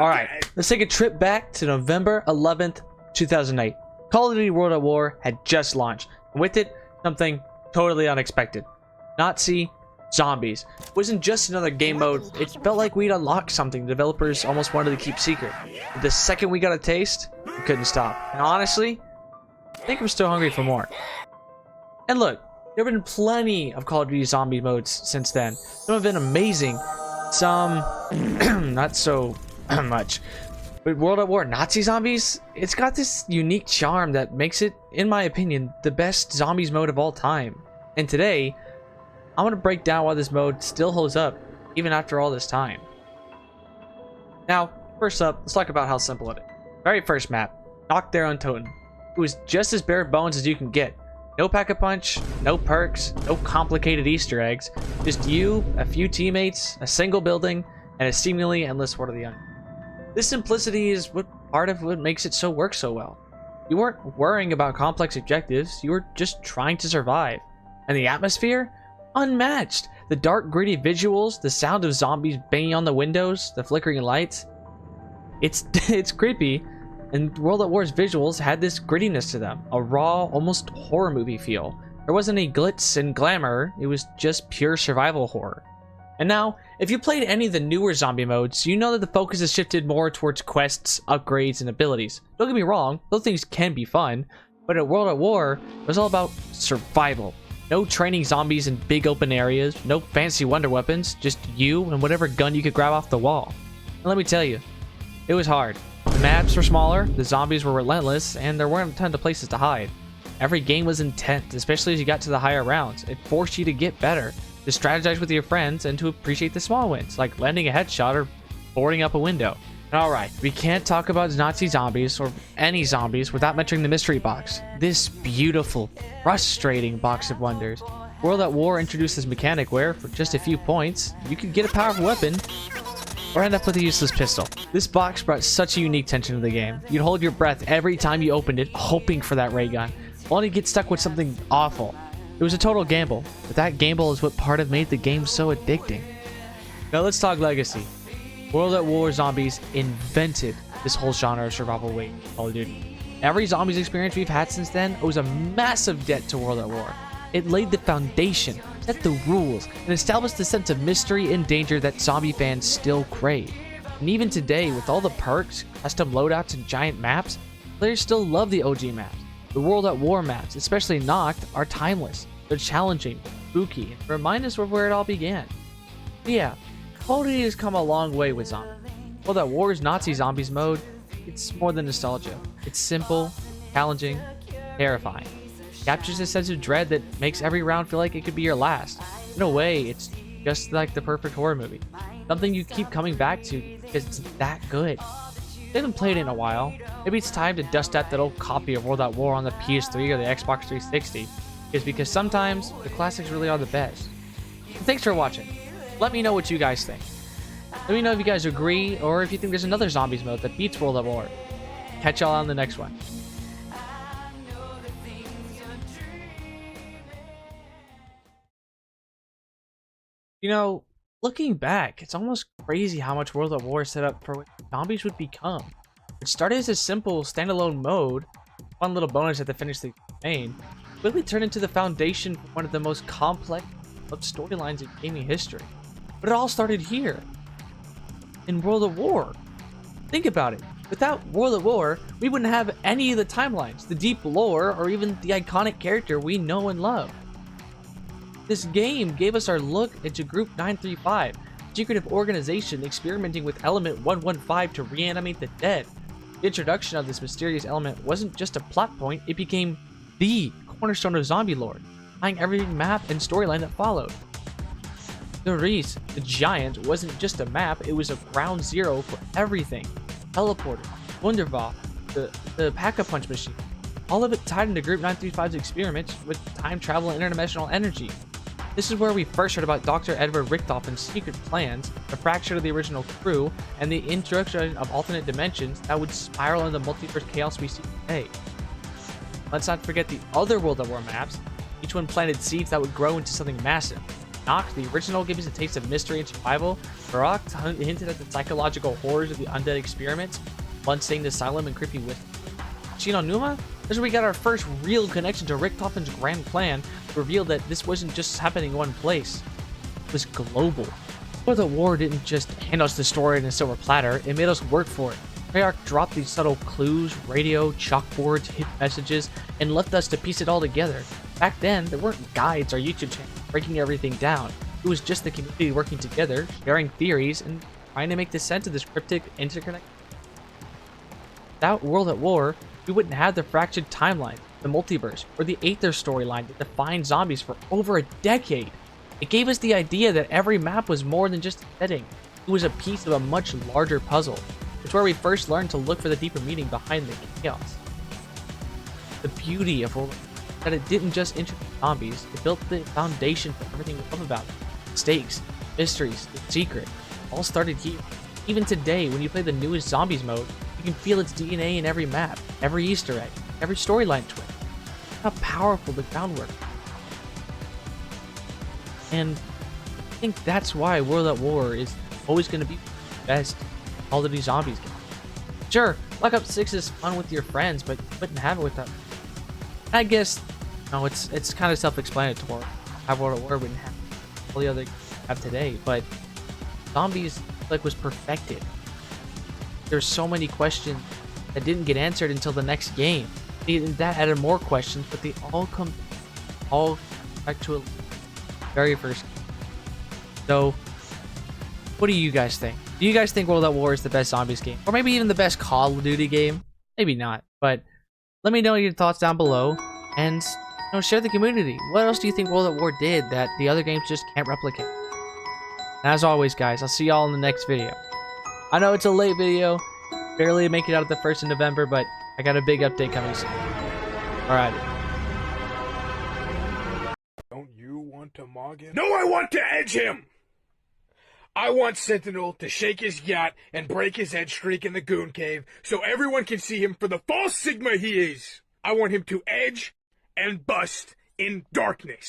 Alright, let's take a trip back to November 11th, 2008. Call of Duty World at War had just launched, and with it, something totally unexpected. Nazi zombies. It wasn't just another game mode, it felt like we'd unlocked something the developers almost wanted to keep secret. But the second we got a taste, we couldn't stop. And honestly, I think I'm still hungry for more. And look, there have been plenty of Call of Duty zombie modes since then. Some have been amazing, some not so much. But World at War Nazi zombies, it's got this unique charm that makes it, in my opinion, the best zombies mode of all time. And today, I'm going to break down why this mode still holds up, even after all this time. Now, first up, let's talk about how simple it is. Very first map, Nacht der Untoten. It was just as bare bones as you can get. No pack-a-punch, no perks, no complicated Easter eggs. Just you, a few teammates, a single building, and a seemingly endless World of the Unknown. This simplicity is part of what makes it work so well. You weren't worrying about complex objectives, you were just trying to survive. And the atmosphere? Unmatched! The dark, gritty visuals, the sound of zombies banging on the windows, the flickering lights. It's creepy, and World at War's visuals had this grittiness to them, a raw, almost horror movie feel. There wasn't any glitz and glamour, it was just pure survival horror. And now, if you played any of the newer zombie modes, you know that the focus has shifted more towards quests, upgrades, and abilities. Don't get me wrong, those things can be fun, but at World at War, it was all about survival. No training zombies in big open areas, no fancy wonder weapons, just you and whatever gun you could grab off the wall. And let me tell you, it was hard. The maps were smaller, the zombies were relentless, and there weren't a ton of places to hide. Every game was intense, especially as you got to the higher rounds. It forced you to get better, to strategize with your friends, and to appreciate the small wins, like landing a headshot or boarding up a window. Alright, we can't talk about Nazi zombies, or any zombies, without mentioning the mystery box. This beautiful, frustrating box of wonders. World at War introduced this mechanic where, for just a few points, you could get a powerful weapon, or end up with a useless pistol. This box brought such a unique tension to the game. You'd hold your breath every time you opened it, hoping for that ray gun, only to get stuck with something awful. It was a total gamble, but that gamble is what part of made the game so addicting. Now let's talk legacy. World at War zombies invented this whole genre of survival waiting in Call of Duty. Every zombies experience we've had since then owes a massive debt to World at War. It laid the foundation, set the rules, and established the sense of mystery and danger that zombie fans still crave. And even today, with all the perks, custom loadouts, and giant maps, players still love the OG maps. The World at War maps, especially Nacht, are timeless. They're challenging, spooky, and remind us of where it all began. But yeah, Call of Duty has come a long way with zombies. World at War's Nazi zombies mode, it's more than nostalgia. It's simple, challenging, terrifying. It captures a sense of dread that makes every round feel like it could be your last. In a way, it's just like the perfect horror movie. Something you keep coming back to because it's that good. I haven't played it in a while. Maybe it's time to dust out that old copy of World at War on the PS3 or the Xbox 360. Is because sometimes the classics really are the best. And thanks for watching. Let me know what you guys think. Let me know if you guys agree or if you think there's another zombies mode that beats World at War. Catch y'all on the next one. You know, looking back, it's almost crazy how much World at War set up for what zombies would become. It started as a simple standalone mode, one little bonus at the finish of the campaign, quickly turned into the foundation for one of the most complex of storylines in gaming history. But it all started here, in World at War. Think about it. Without World at War, we wouldn't have any of the timelines, the deep lore, or even the iconic character we know and love. This game gave us our look into Group 935, a secretive organization experimenting with Element 115 to reanimate the dead. The introduction of this mysterious element wasn't just a plot point, it became the cornerstone of zombie lore, tying every map and storyline that followed. The Riese, the giant, wasn't just a map, it was a ground zero for everything. Teleporter, Wunderwaffe, the Pack-a-Punch machine, all of it tied into Group 935's experiments with time travel and interdimensional energy. This is where we first heard about Dr. Edward Richthofen's secret plans, the fracture of the original crew, and the introduction of alternate dimensions that would spiral into the multiverse chaos we see today. Let's not forget the other World at War maps. Each one planted seeds that would grow into something massive. Nacht, the original, gave us a taste of mystery and survival. Barak hinted at the psychological horrors of the undead experiments. Blood stained asylum and creepy whisper. Shinonuma? That's where we got our first real connection to Richtofen's grand plan, to reveal that this wasn't just happening in one place. It was global. World at War didn't just hand us the story in a silver platter, it made us work for it. Treyarch dropped these subtle clues, radio, chalkboards, hidden messages, and left us to piece it all together. Back then, there weren't guides or YouTube channels breaking everything down. It was just the community working together, sharing theories, and trying to make the sense of this cryptic interconnect. Without World at War, we wouldn't have the fractured timeline, the multiverse, or the Aether storyline that defined zombies for over a decade. It gave us the idea that every map was more than just a setting. It was a piece of a much larger puzzle. It's where we first learned to look for the deeper meaning behind the chaos. The beauty of World at War is that it didn't just introduce zombies, it built the foundation for everything we love about it. Stakes, mysteries, the secret, all started here. Even today, when you play the newest Zombies mode, you can feel its DNA in every map, every Easter egg, every storyline twist. How powerful the groundwork is. And I think that's why World at War is always going to be the best Call of Duty Zombies game. Sure, Black Ops 6 is fun with your friends, but you wouldn't have it with them. I guess, no, it's kind of self-explanatory. How World at War wouldn't have all the other games we have today, but Zombies was perfected. There's so many questions that didn't get answered until the next game. That added more questions, but they all come back to a very first game. So, what do you guys think? Do you guys think World at War is the best Zombies game? Or maybe even the best Call of Duty game? Maybe not, but let me know your thoughts down below, and share the community. What else do you think World at War did that the other games just can't replicate? And as always, guys, I'll see y'all in the next video. I know it's a late video, barely make it out at the 1st of November, but I got a big update coming soon. Alright. Don't you want to mog him? No, I want to edge him! I want Sentinel to shake his yacht and break his edge streak in the Goon Cave so everyone can see him for the false Sigma he is. I want him to edge and bust in darkness.